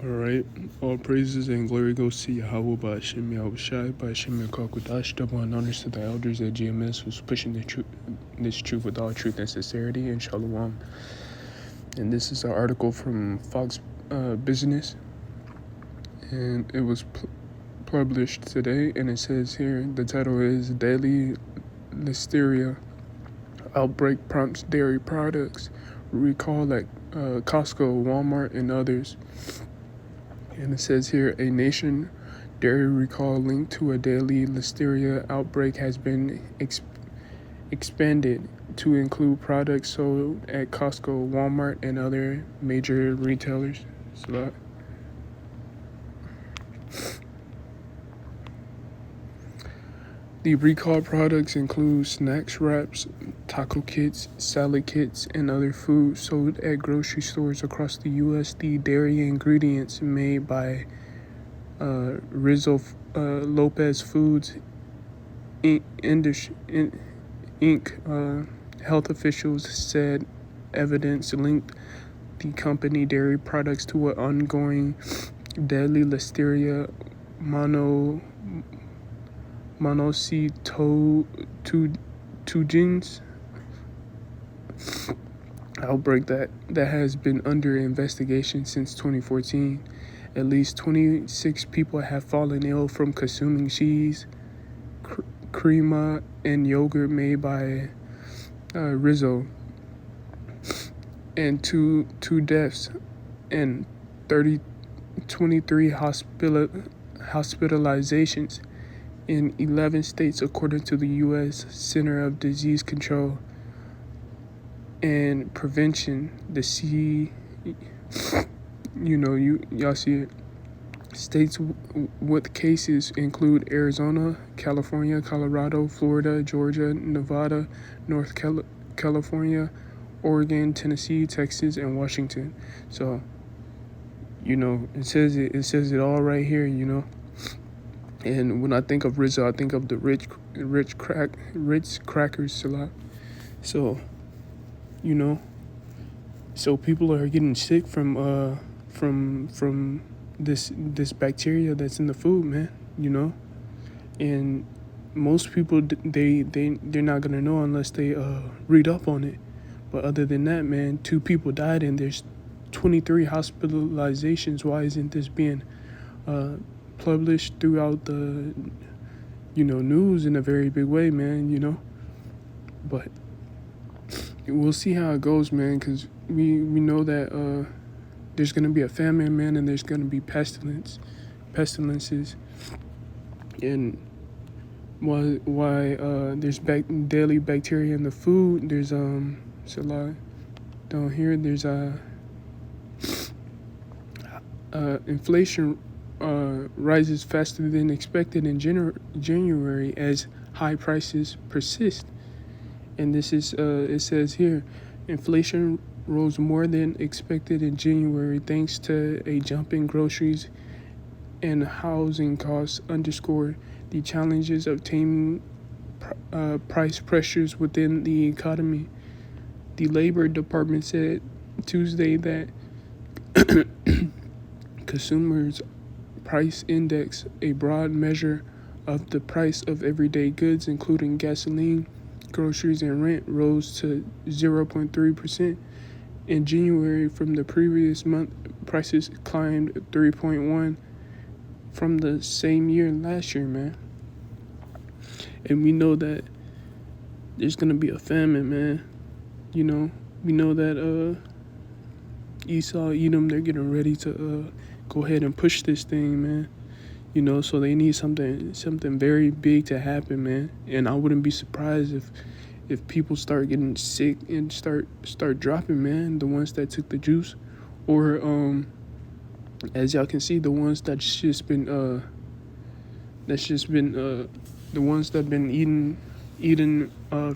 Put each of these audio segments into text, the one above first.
Alright, all praises and glory goes to Yahweh by Hashem Yahushai, by Hashem Yakakudash, double and honors to the elders at GMS who's pushing this truth with all truth and sincerity, and Shalom. And this is an article from Fox Business, and it was published today, and it says here, the title is Daily Listeria Outbreak Prompts Dairy Products Recall at Costco, Walmart, and others. And it says here, a nation dairy recall linked to a daily listeria outbreak has been expanded to include products sold at Costco, Walmart, and other major retailers. So the recalled products include snacks wraps, taco kits, salad kits, and other food sold at grocery stores across the U.S. The dairy ingredients made by Rizzo Lopez Foods Inc. Health officials said evidence linked the company dairy products to an ongoing deadly listeria monocytogenes outbreak that has been under investigation since 2014. At least 26 people have fallen ill from consuming cheese, crema, and yogurt made by Rizzo, and two deaths and 23 hospitalizations in 11 states, according to the U.S. Center of Disease Control and Prevention. The y'all see it. States with cases include Arizona, California, Colorado, Florida, Georgia, Nevada, North California, Oregon, Tennessee, Texas, and Washington. So, it says it all right here, And when I think of Rizzo, I think of the Ritz crackers a lot. So, so people are getting sick from this bacteria that's in the food, man. And most people they're not gonna know unless they read up on it. But other than that, man, 2 people died and there's 23 hospitalizations. Why isn't this being published throughout the news in a very big way, man? But we'll see how it goes, man, because we know that there's gonna be a famine, man, and there's gonna be pestilences, and why there's daily bacteria in the food. There's it's a lot down here. There's inflation rises faster than expected in January as high prices persist. And this is it says here, inflation rose more than expected in January thanks to a jump in groceries and housing costs, underscore the challenges of taming price pressures within the economy. The Labor Department said Tuesday that Consumers Price Index, a broad measure of the price of everyday goods, including gasoline, groceries, and rent, rose to 0.3% in January from the previous month. Prices climbed 3.1% from the same year last year, man. And we know that there's gonna be a famine, man. We know that Esau, Edom, they're getting ready to go ahead and push this thing, man. So they need something very big to happen, man. And I wouldn't be surprised if people start getting sick and start dropping, man. The ones that took the juice, or as y'all can see, the ones that's just been the ones that been eating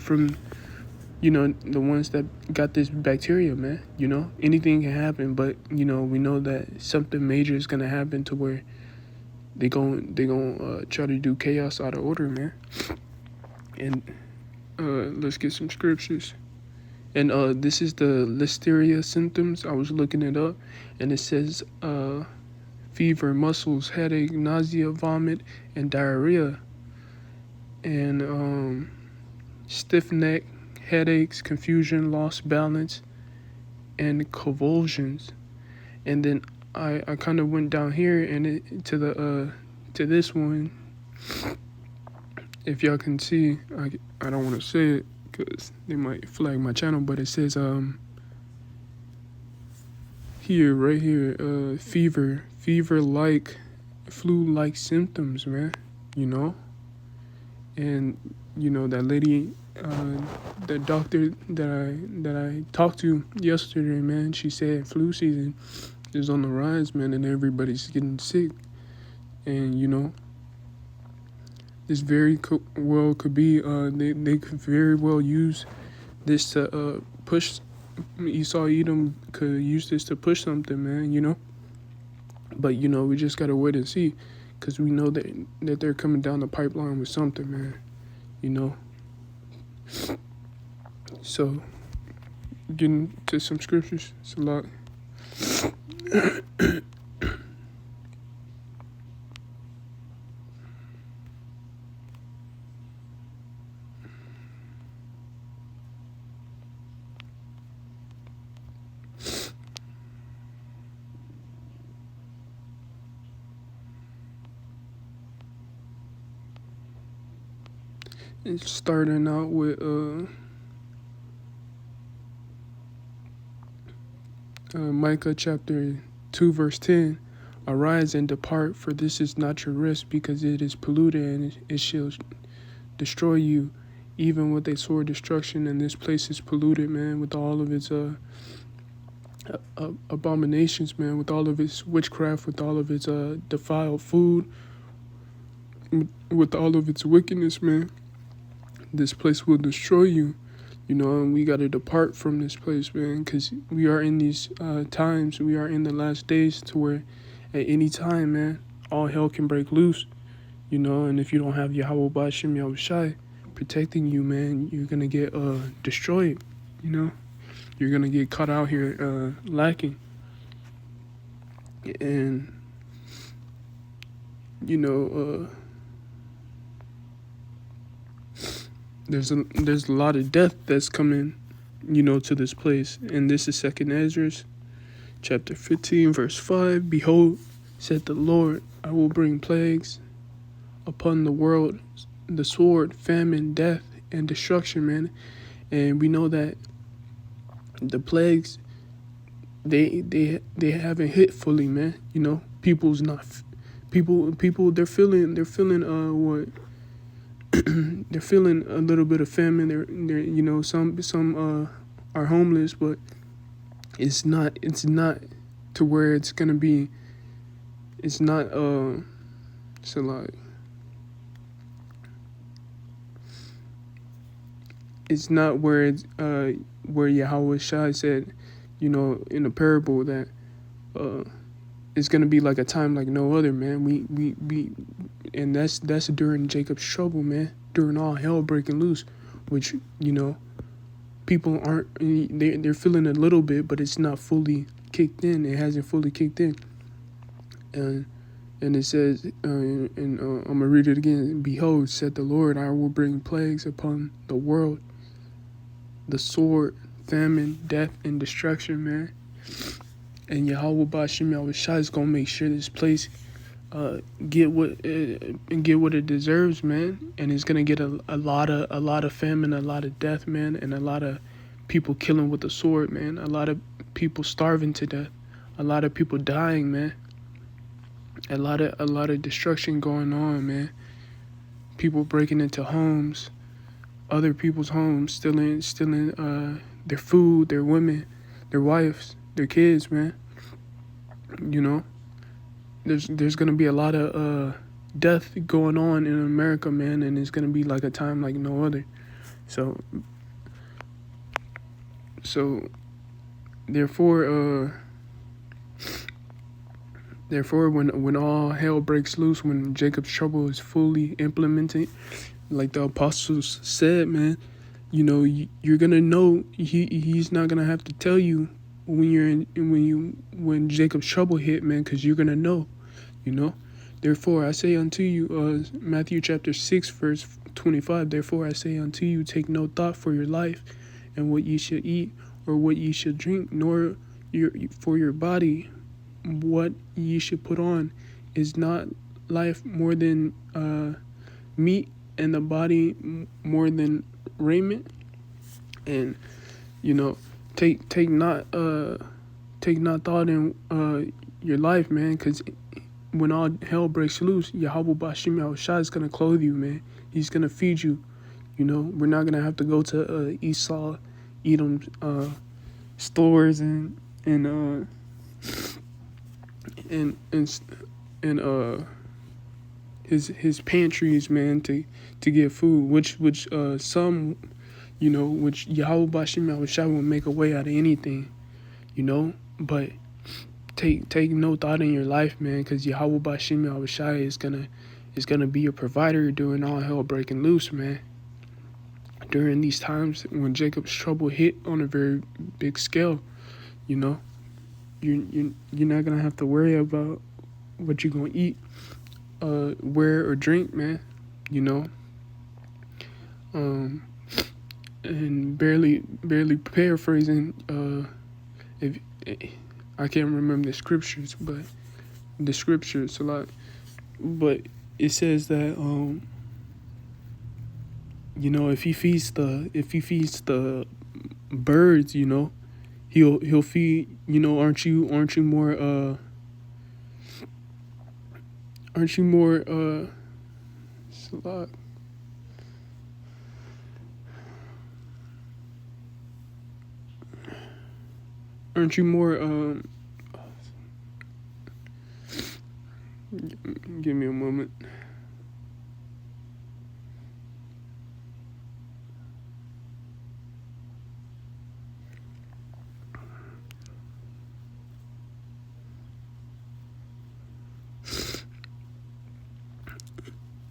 from the ones that got this bacteria, man. Anything can happen, but we know that something major is gonna happen to where they gon' try to do chaos out of order, man. And let's get some scriptures. And this is the listeria symptoms. I was looking it up, and it says fever, muscles, headache, nausea, vomit, and diarrhea, and stiff neck, headaches, confusion, lost balance, and convulsions. And then I kind of went down here and to this one. If y'all can see, I don't want to say it because they might flag my channel, but it says here, right here, fever like flu-like symptoms, man. You know, and you know that lady, the doctor that I talked to yesterday, man. She said flu season is on the rise, man, and everybody's getting sick, and you know. This very well could be, they could very well use this to push. Esau Edom could use this to push something, man, you know. But, you know, we just got to wait and see because we know that they're coming down the pipeline with something, man, you know. So, getting to some scriptures, it's a lot. It's starting out with Micah chapter 2 verse 10. Arise and depart, for this is not your rest, because it is polluted, and it shall destroy you, even with a sore destruction. And this place is polluted, man, with all of its abominations, man, with all of its witchcraft, with all of its defiled food, with all of its wickedness, man. This place will destroy you, you know, and we got to depart from this place, man, because we are in these times, we are in the last days to where at any time, man, all hell can break loose, you know, and if you don't have Yahweh Ba'Shem Yahushai protecting you, man, you're going to get destroyed, you know, you're going to get caught out here lacking, and, you know, there's a lot of death that's coming, you know, to this place. And this is 2nd Ezra, chapter 15, verse 5. Behold, said the Lord, I will bring plagues upon the world, the sword, famine, death, and destruction, man. And we know that the plagues, they haven't hit fully, man. You know, people they're feeling what. They're feeling a little bit of famine. They're you know, some are homeless, but it's not to where it's gonna be. It's not so like it's not where it's where Yahweh Shai said, you know, in a parable that it's gonna be like a time like no other, man. We and that's during Jacob's trouble, man. During all hell breaking loose, which, you know, people aren't, they're feeling a little bit, but it's not fully kicked in. It hasn't fully kicked in. And it says, and I'm gonna read it again. Behold, said the Lord, I will bring plagues upon the world, the sword, famine, death, and destruction, man. And Yahweh Ba'Shem Yahushai is gonna make sure this place get what it deserves, man. And it's gonna get a lot of famine, a lot of death, man, and a lot of people killing with the sword, man. A lot of people starving to death, a lot of people dying, man. A lot of destruction going on, man. People breaking into homes, other people's homes, stealing their food, their women, their wives, their kids, man. You know, there's gonna be a lot of death going on in America, man, and it's gonna be like a time like no other. So therefore when all hell breaks loose, when Jacob's trouble is fully implemented, like the apostles said, man, you know, you're gonna know. He's not gonna have to tell you when Jacob's trouble hit, man, because you're gonna know. you know. Therefore I say unto you, Matthew chapter 6 verse 25, therefore I say unto you, take no thought for your life and what ye should eat or what ye should drink, nor for your body what ye should put on. Is not life more than meat, and the body more than raiment? And you know, take not thought in your life, man, because when all hell breaks loose, Yahweh Bashim Yahushua is gonna clothe you, man. He's gonna feed you. You know, we're not gonna have to go to Esau, Edom stores and his pantries, man, to get food, which some, you know, which Yahweh Bashim Yahushua will make a way out of anything, you know. But take no thought in your life, man, because Yahweh Bashim Yahushua is gonna be your provider during all hell breaking loose, man. During these times when Jacob's trouble hit on a very big scale, you know, you're not gonna have to worry about what you're gonna eat, wear or drink, man. You know, and barely paraphrasing. If I can't remember the scriptures, but the scriptures a lot. But it says that you know, if he feeds the birds, you know, he'll feed, you know, aren't you more Salat. Aren't you more give me a moment.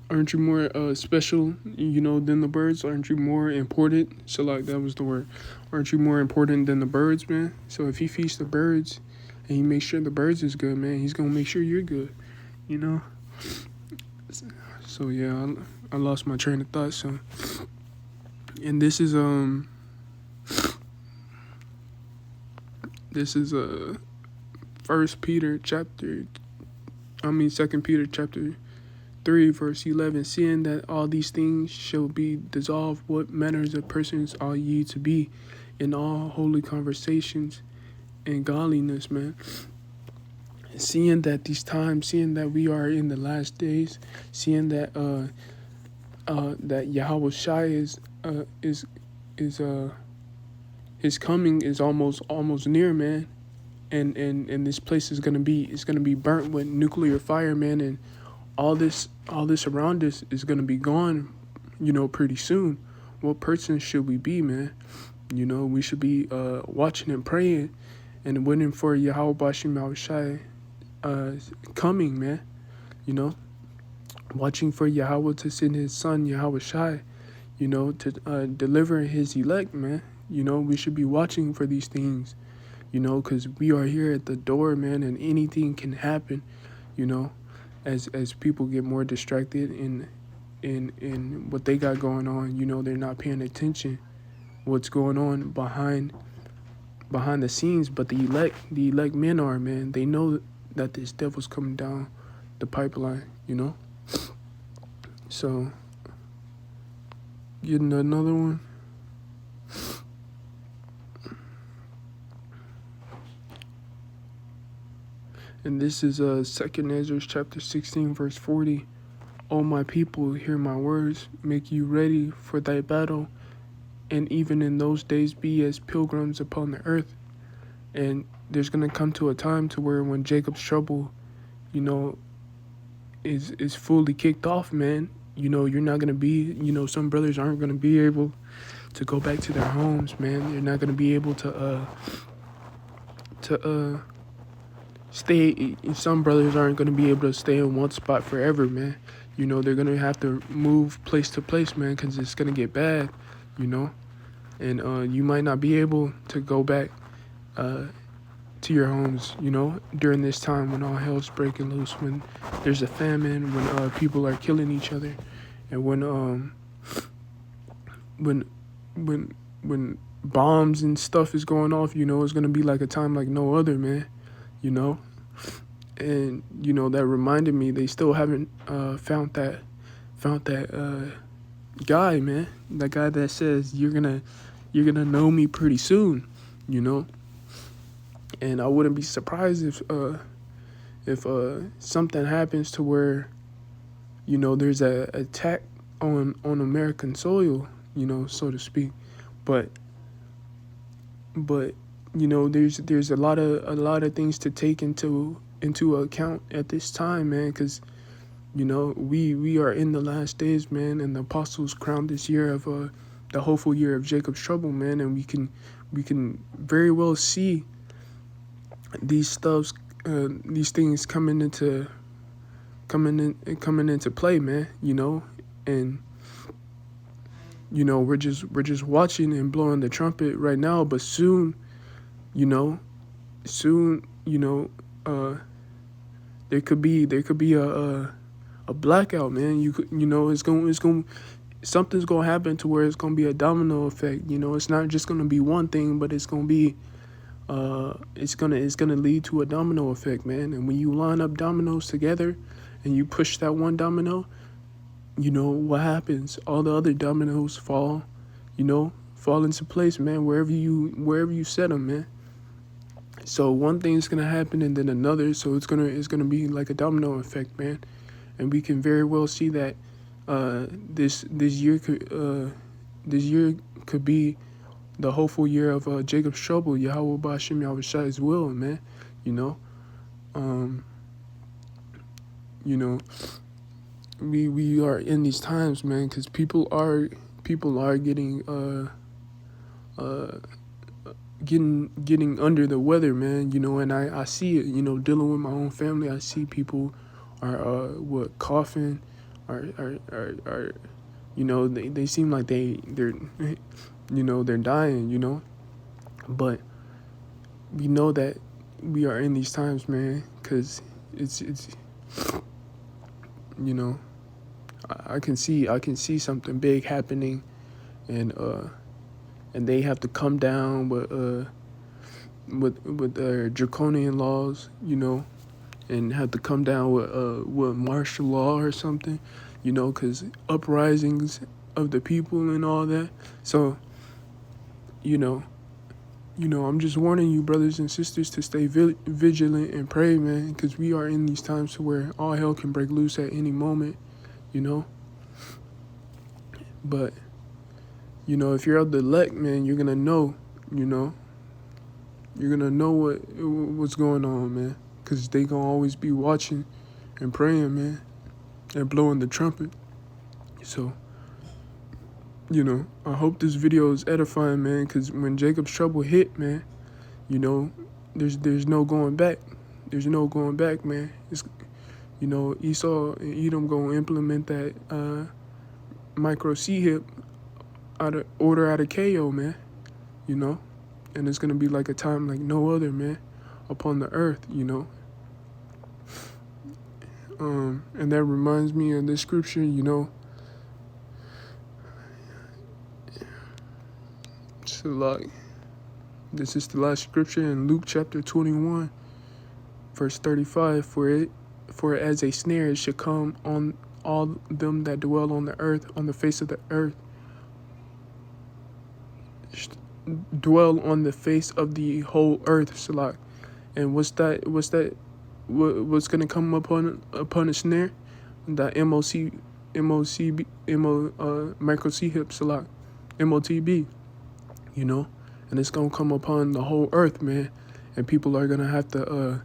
Aren't you more special, you know, than the birds? Aren't you more important? So, like, that was the word. Aren't you more important than the birds, man? So if he feeds the birds and he makes sure the birds is good, man, he's gonna make sure you're good, you know. So yeah, I lost my train of thought. So, and this is Second Peter chapter 3 verse 11, seeing that all these things shall be dissolved, what manners of persons are ye to be in all holy conversations and godliness, man. Seeing that these times, seeing that we are in the last days, seeing that that Yahweh Shai is his coming is almost near, man. And this place is gonna be burnt with nuclear fire, man, and all this around us is gonna be gone, you know, pretty soon. What person should we be, man? You know, we should be watching and praying and waiting for Yahweh Bashim Yahushai coming, man. You know, watching for Yahweh to send his son Yahweh Shai, you know, to deliver his elect, man. You know, we should be watching for these things, you know, because we are here at the door, man, and anything can happen, you know, as people get more distracted in what they got going on. You know, they're not paying attention what's going on behind the scenes. But the elect men are, man. They know that this devil's coming down the pipeline, you know. So, getting another one. And this is 2 Ezra chapter 16 verse 40. O my people, hear my words, make you ready for thy battle, and even in those days be as pilgrims upon the earth. And there's gonna come to a time to where when Jacob's trouble, you know, is fully kicked off, man, you know, you're not gonna be, you know, some brothers aren't gonna be able to go back to their homes, man. They're not gonna be able to stay. Some brothers aren't gonna be able to stay in one spot forever, man. You know, they're gonna have to move place to place, man, because it's gonna get bad, you know. And you might not be able to go back to to your homes, during this time when all hell's breaking loose, when there's a famine, when people are killing each other, and when when bombs and stuff is going off, it's gonna be like a time like no other, man. you know and that reminded me they still haven't found that guy, man, that guy that says you're gonna know me pretty soon, you know and I wouldn't be surprised if something happens to where there's a attack on American soil, so to speak. But but there's a lot of things to take into account at this time, man, because we are in the last days, man, and the apostles crowned this year of the hopeful year of Jacob's trouble, man, and we can very well see these things coming into play, man, and we're just watching and blowing the trumpet right now, but soon, you know, soon, there could be a blackout, man. It's going something's gonna happen to where it's gonna be a domino effect. It's not just gonna be one thing, but it's gonna be it's gonna lead to a domino effect, man. And when you line up dominoes together and you push that one domino, what happens? All the other dominoes fall into place, man, wherever you set them, man. So one thing's gonna happen and then another, so it's gonna be like a domino effect, man. And we can very well see that this year could be the hopeful year of Jacob's trouble, Yahweh Ba'Shem Yahushai's will, man. Um, you know, we are in these times, man, because people are getting under the weather, man. And I see it. Dealing with my own family, I see people are coughing, are they seem like they're they're dying, but we know that we are in these times, man, because it's I can see something big happening, and they have to come down with their draconian laws, and have to come down with martial law or something, because uprisings of the people and all that. So, I'm just warning you, brothers and sisters, to stay vigilant and pray, man, because we are in these times to where all hell can break loose at any moment, But, if you're of the elect, man, you're gonna know, you're gonna know what's going on, man, because they gonna always be watching and praying, man, and blowing the trumpet. So, I hope this video is edifying, man, because when Jacob's trouble hit, man, there's no going back. There's no going back, man. It's, Esau and Edom gonna implement that micro C-hip out of KO, man, and it's gonna be like a time like no other, man, upon the earth, and that reminds me of this scripture, so like, this is the last scripture in Luke chapter 21, verse 35, for as a snare it should come on all them that dwell on the earth, on the face of the earth, dwell on the face of the whole earth, Salak. And what's gonna come upon a snare? The micro C hip, Salak, MOTB, and it's gonna come upon the whole earth, man, and people are gonna have to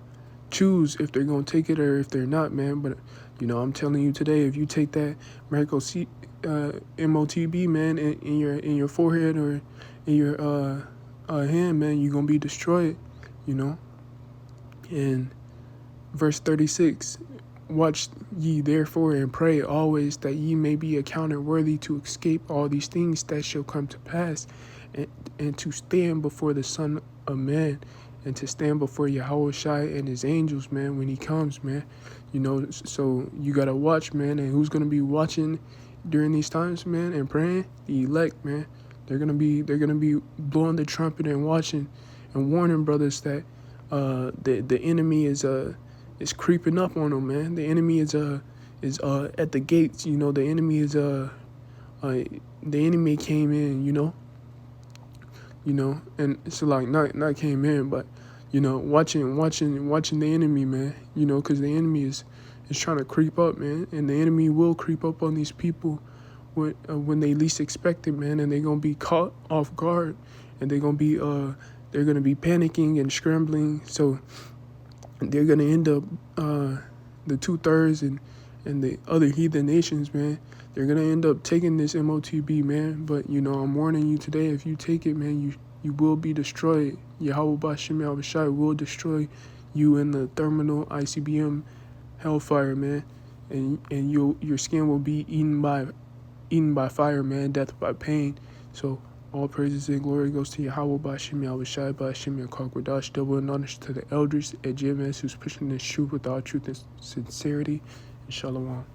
choose if they're gonna take it or if they're not, man. But I'm telling you today, if you take that micro C MOTB, man, in your forehead or in your hand, man, you're gonna be destroyed, And verse 36, watch ye therefore and pray always, that ye may be accounted worthy to escape all these things that shall come to pass, and to stand before the Son of Man and to stand before Yahweh Shai and his angels, man, when he comes, man. So you gotta watch, man, and who's gonna be watching during these times, man, and praying? The elect, man. They're gonna be blowing the trumpet and watching and warning brothers that the enemy is creeping up on them, man. The enemy is at the gates. The enemy is the enemy came in, and it's like not came in, but watching the enemy, man. Because the enemy is trying to creep up, man, and the enemy will creep up on these people when they least expect it, man, and they're gonna be caught off guard, and they're gonna be panicking and scrambling. So they're gonna end up the 2/3 and the other heathen nations, man. They're gonna end up taking this MOTB, man. But I'm warning you today. If you take it, man, you will be destroyed. Yahweh Bashem Yahushai will destroy you in the terminal ICBM hellfire, man. And your skin will be eaten by fire, man. Death by pain. So all praises and glory goes to Yahweh Bashem Yahushai Bashem Yakwadash. Double and honors to the elders at GMS who's pushing this truth with all truth and sincerity. And Shalom.